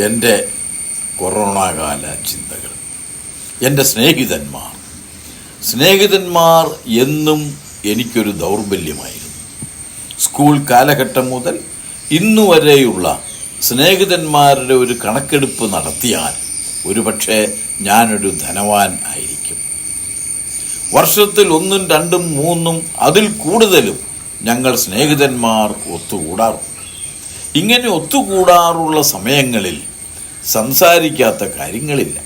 എൻ്റെ കൊറോണ കാല ചിന്തകൾ. എൻ്റെ സ്നേഹിതന്മാർ എന്നും എനിക്കൊരു ദൗർബല്യമായിരുന്നു. സ്കൂൾ കാലഘട്ടം മുതൽ ഇന്നുവരെയുള്ള സ്നേഹിതന്മാരുടെ ഒരു കണക്കെടുപ്പ് നടത്തിയാൽ ഒരുപക്ഷെ ഞാനൊരു ധനവാൻ ആയിരിക്കും. വർഷത്തിൽ 1, 2, 3 അതിൽ കൂടുതലും ഞങ്ങൾ സ്നേഹിതന്മാർ ഒത്തുകൂടാറുണ്ട്. ഇങ്ങനെ ഒത്തുകൂടാറുള്ള സമയങ്ങളിൽ സംസാരിക്കാത്ത കാര്യങ്ങളില്ല.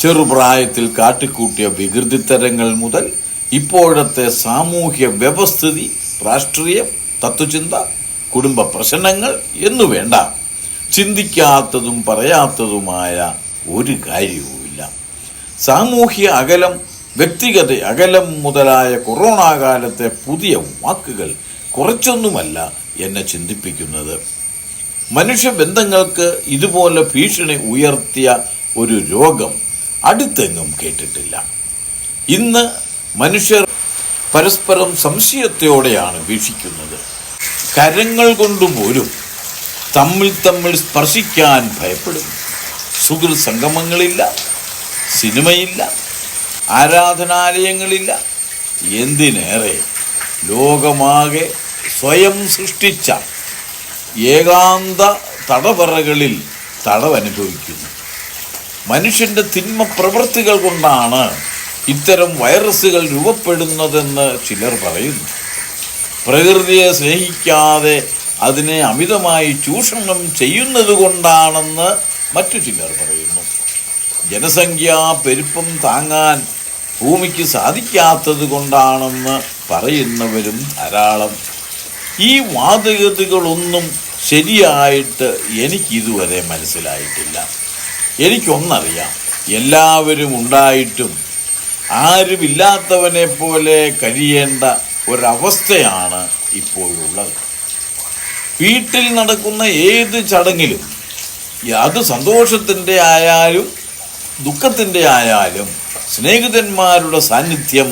ചെറുപ്രായത്തിൽ കാട്ടിക്കൂട്ടിയ വികൃതിത്തരങ്ങൾ മുതൽ ഇപ്പോഴത്തെ സാമൂഹ്യ വ്യവസ്ഥിതി, രാഷ്ട്രീയം, തത്വചിന്ത, കുടുംബ പ്രശ്നങ്ങൾ എന്നുവേണ്ട ചിന്തിക്കാത്തതും പറയാത്തതുമായ ഒരു കാര്യവുമില്ല. സാമൂഹ്യ അകലം, വ്യക്തിഗത അകലം മുതലായ കൊറോണ കാലത്തെ പുതിയ വാക്കുകൾ കുറച്ചൊന്നുമല്ല എന്നെ ചിന്തിപ്പിക്കുന്നത്. മനുഷ്യബന്ധങ്ങൾക്ക് ഇതുപോലെ ഭീഷണി ഉയർത്തിയ ഒരു രോഗം അടുത്തെങ്ങും കേട്ടിട്ടില്ല. ഇന്ന് മനുഷ്യർ പരസ്പരം സംശയത്തോടെയാണ് വീക്ഷിക്കുന്നത്. കരങ്ങൾ കൊണ്ടുപോലും തമ്മിൽ സ്പർശിക്കാൻ ഭയപ്പെടുന്നു. സുഹൃത്ത് സംഗമങ്ങളില്ല, സിനിമയില്ല, ആരാധനാലയങ്ങളില്ല. എന്തിനേറെ ലോകമാകെ സ്വയം സൃഷ്ടിച്ച ഏകാന്ത തടവറകളിൽ തടവനുഭവിക്കുന്നു. മനുഷ്യൻ്റെ തിന്മ പ്രവൃത്തികൾ കൊണ്ടാണ് ഇത്തരം വൈറസുകൾ രൂപപ്പെടുന്നതെന്ന് ചിലർ പറയുന്നു. പ്രകൃതിയെ സ്നേഹിക്കാതെ അതിനെ അമിതമായി ചൂഷണം ചെയ്യുന്നത് കൊണ്ടാണെന്ന് മറ്റു ചിലർ പറയുന്നു. ജനസംഖ്യാ പെരുപ്പം താങ്ങാൻ ഭൂമിക്ക് സാധിക്കാത്തത് കൊണ്ടാണെന്ന് പറയുന്നവരും ധാരാളം. ഈ വാദഗതികളൊന്നും ശരിയായിട്ട് എനിക്കിതുവരെ മനസ്സിലായിട്ടില്ല. എനിക്കൊന്നറിയാം, എല്ലാവരും ഉണ്ടായിട്ടും ആരുമില്ലാത്തവനെ പോലെ കഴിയേണ്ട ഒരവസ്ഥയാണ് ഇപ്പോഴുള്ളത്. വീട്ടിൽ നടക്കുന്ന ഏത് ചടങ്ങിലും, അത് സന്തോഷത്തിൻ്റെ ആയാലും ദുഃഖത്തിൻ്റെ ആയാലും, സ്നേഹിതന്മാരുടെ സാന്നിധ്യം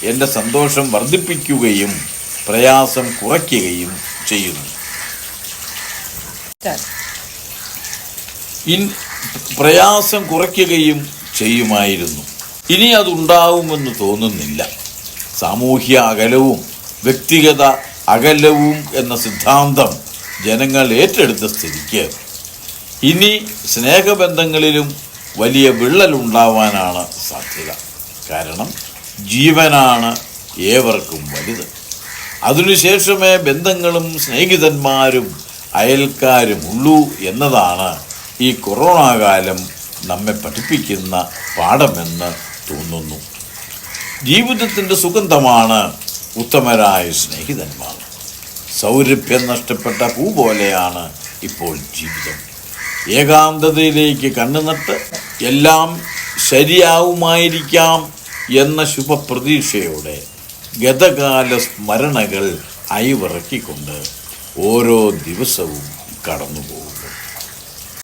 എൻ്റെ സന്തോഷം വർദ്ധിപ്പിക്കുകയും പ്രയാസം കുറയ്ക്കുകയും ചെയ്യുന്നു. പ്രയാസം കുറയ്ക്കുകയും ചെയ്യുമായിരുന്നു. ഇനി അതുണ്ടാവുമെന്ന് തോന്നുന്നില്ല. സാമൂഹ്യ അകലവും വ്യക്തിഗത അകലവും എന്ന സിദ്ധാന്തം ജനങ്ങൾ ഏറ്റെടുത്ത സ്ഥിതിക്ക് ഇനി സ്നേഹബന്ധങ്ങളിലും വലിയ വിള്ളലുണ്ടാവാനാണ് സാധ്യത. കാരണം ജീവനാണ് ഏവർക്കും വലുത്. അതിനുശേഷമേ ബന്ധങ്ങളും സ്നേഹിതന്മാരും അയൽക്കാരും ഉള്ളൂ എന്നതാണ് ഈ കൊറോണ കാലം നമ്മെ പഠിപ്പിക്കുന്ന പാഠമെന്ന് തോന്നുന്നു. ജീവിതത്തിൻ്റെ സുഗന്ധമാണ് ഉത്തമരായ സ്നേഹിതന്മാർ. സൗരഭ്യം നഷ്ടപ്പെട്ട പൂ പോലെയാണ് ഇപ്പോൾ ജീവിതം. ഏകാന്തതയിലേക്ക് കണ്ണുനട്ട് എല്ലാം ശരിയാവുമായിരിക്കാം എന്ന ശുഭപ്രതീക്ഷയോടെ ഗതകാല സ്മരണകൾ അയവിറക്കിക്കൊണ്ട് ഓരോ ദിവസവും കടന്നുപോകുന്നു.